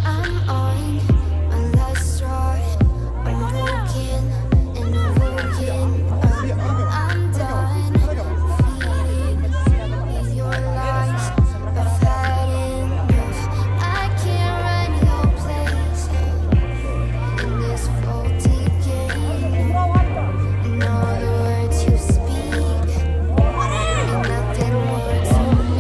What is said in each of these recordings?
I'm on my last straw. I'm broken and awoken. I'm done feeding with your lies. I've had enough. I can't run your place in this faulty game. And all the words you speak mean nothing more to me.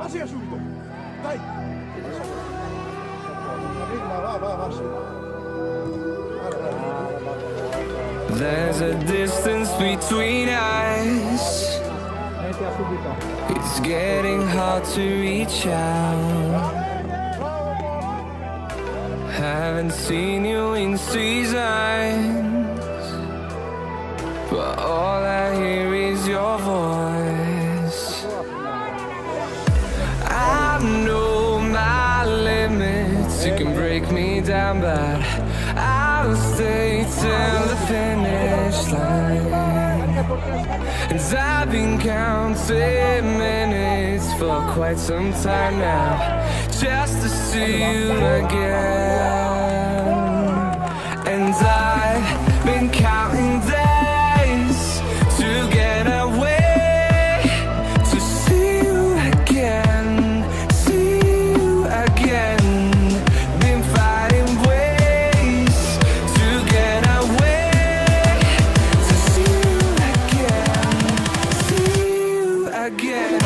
Passi subito, dai! Va, sì. There's a distance between us. It's getting hard to reach out. Haven't seen you in seasons, but all I hear is your voice. I know my limits, you can break me down, but I'll stay till the finish line. And I've been counting minutes for quite some time now, just to see you again. And I've been counting days to get away, to see you again, see you again. Been finding ways to get away, to see you again, see you again.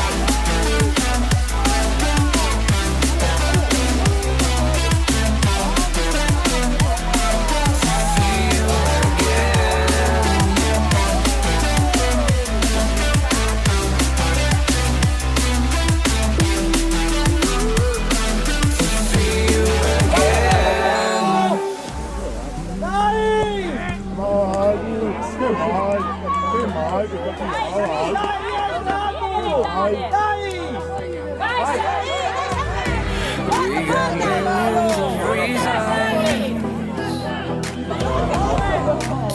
We got millions of reasons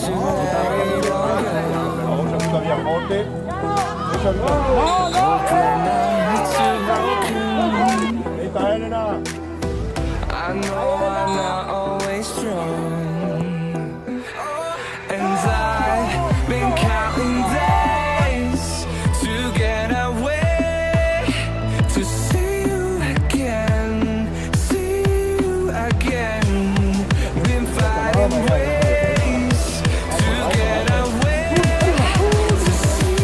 to let it all go. Hoping not too broken. I know I'm not always strong, and I've been counting days to get away, to see you again, see you again. Been finding ways to get away, to see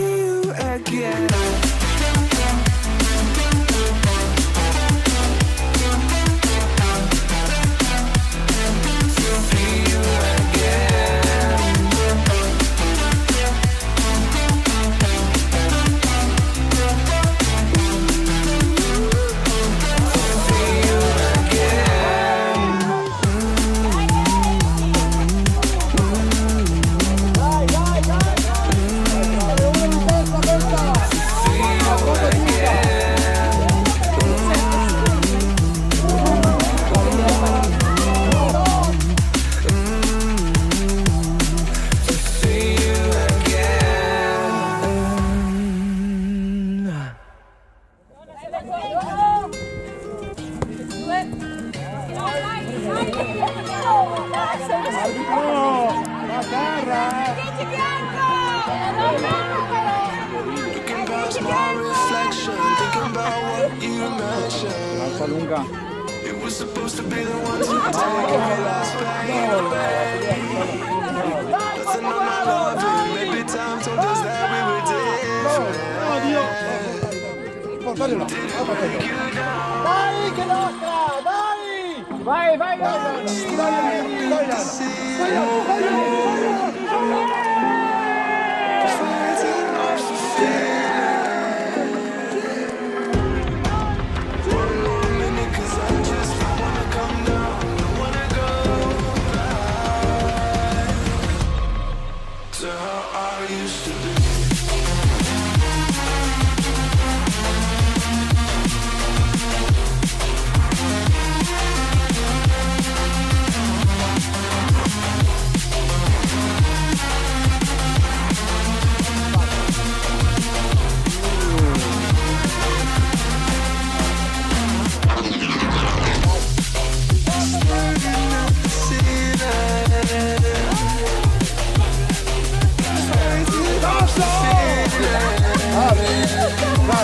you again. It was supposed to be the one to take your last pain away. Nothing on my loving, maybe Dai, che nostra! Dai! Vai, vai, vai! Dai,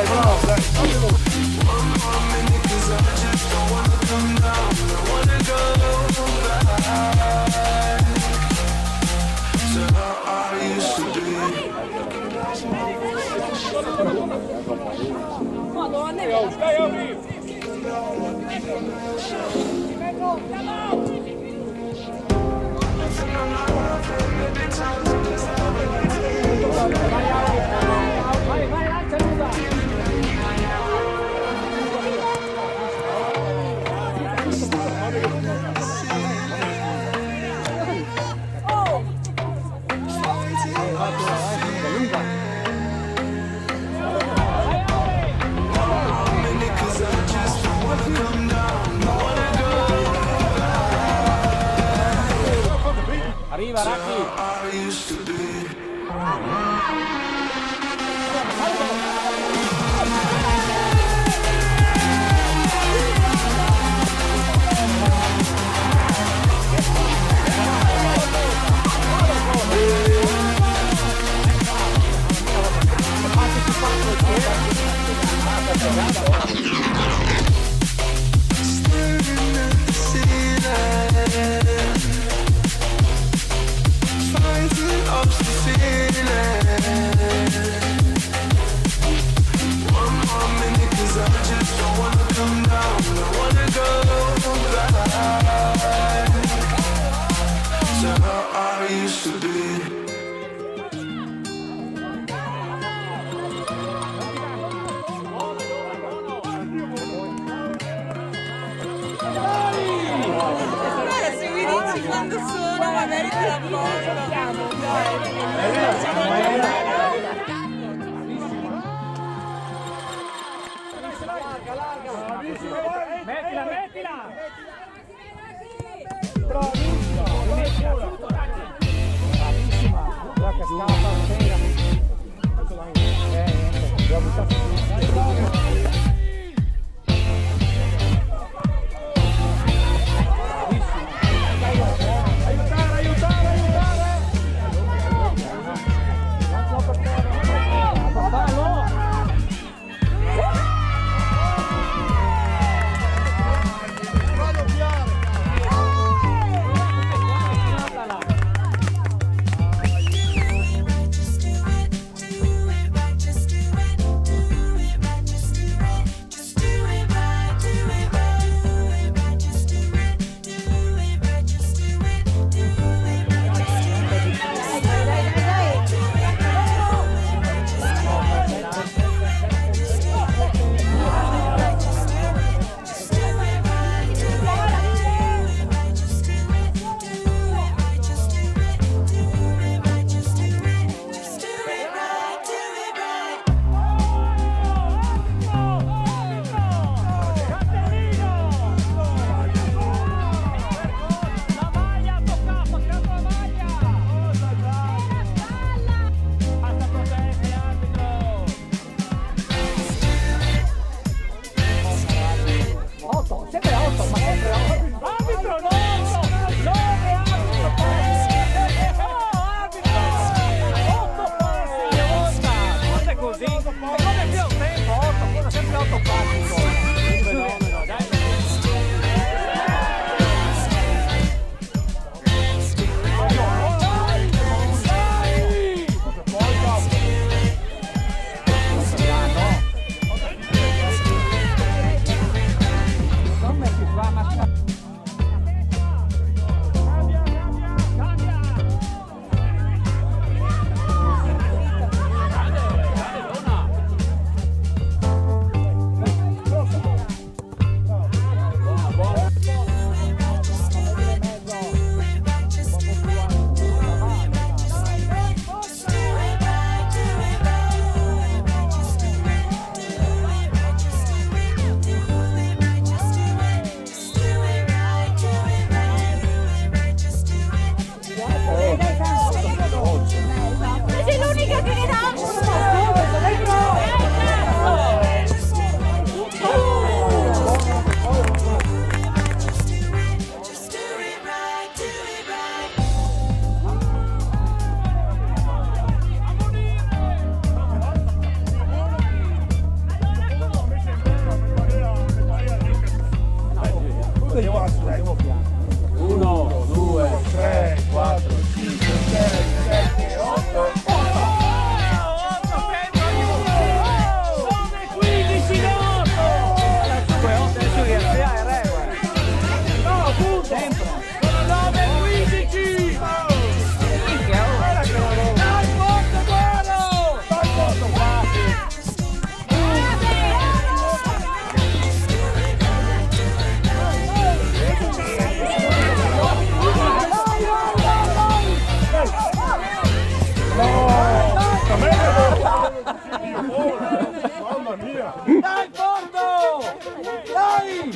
bravo, dai. Vai, vai, lancia Luca! Arriva, Racchi! Quando sono, magari te la porto. Mettila, mettila! Mamma mia! Dai Porto! Dai!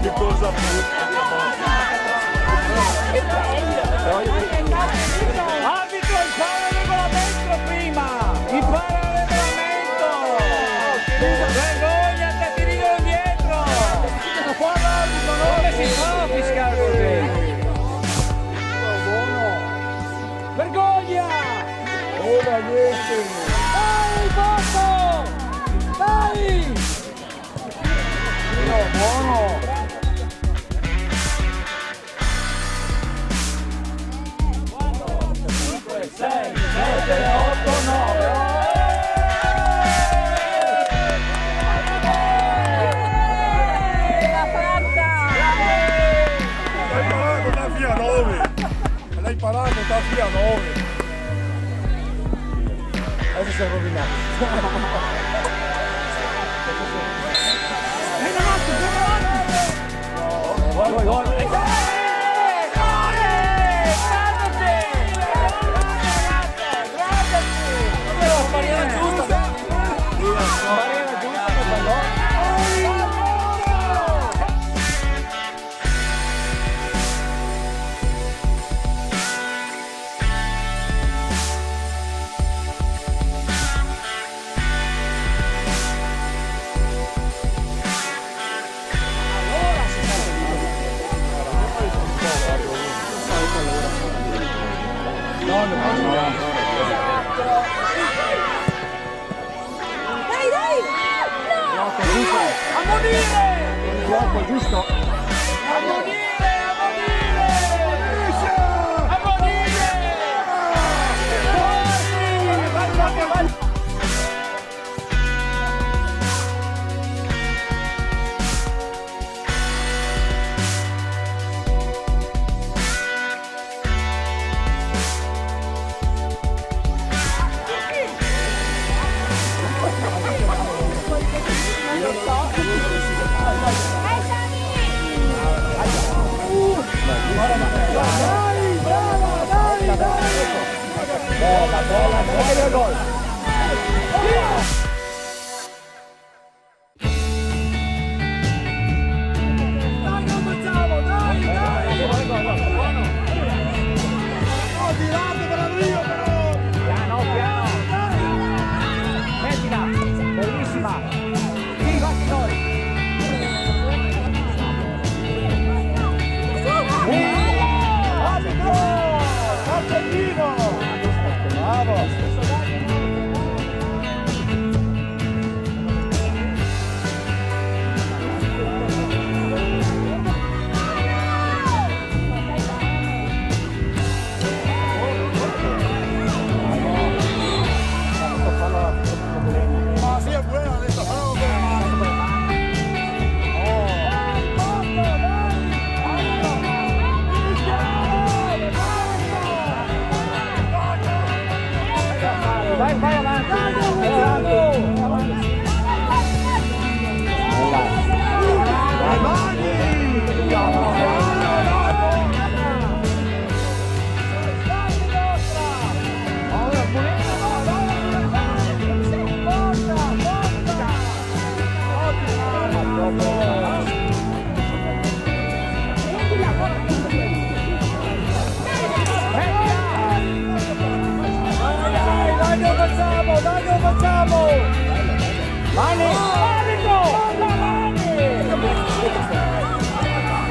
Che cosa brutta! Arbitro, impara il regolamento prima! Impara il regolamento! Vergognati, ti ridono dietro! Come si fa a fischiare così? Vergogna! Ora niente! Dai, Porto! Dai! Buono! 6, 7, 8, 9. La porta! L'hai imparato da via 9. Adesso si è rovinato. Gol! Dai, dai! A morire! Gioco giusto? A morire! A morire! Vai! Bella, gol! Dai, non facciamo, dai! Oh, tirate per la Rio, però! Piano! Mettila! Bellissima! Sì, vai signori! Dai, che lo facciamo! Mani! Arbitro! La mani! E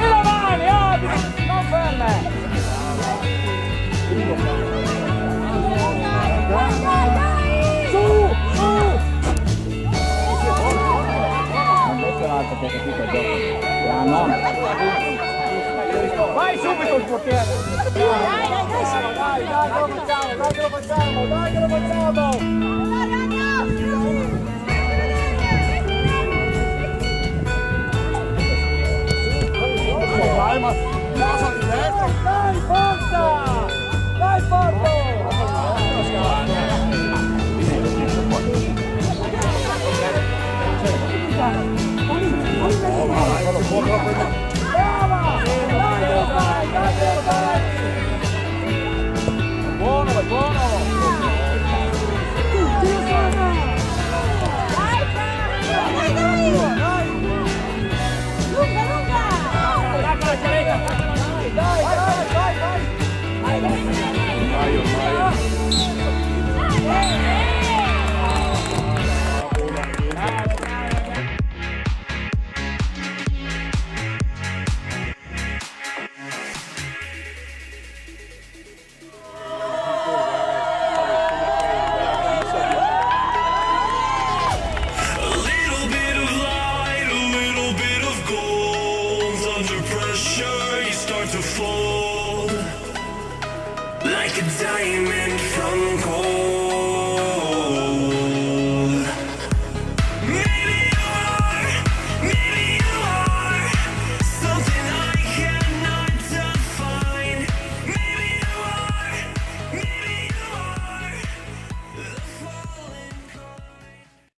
la mani, arbitro! Non ferme! Su! Su! Questo è l'altro che capito il gioco. È la nonna. Vai subito il portiere! Dai, che lo facciamo! Vai, ma cosa di destra? Dai, porta! Dai, porto! Brava! Dai! Buono, è buono! Like a diamond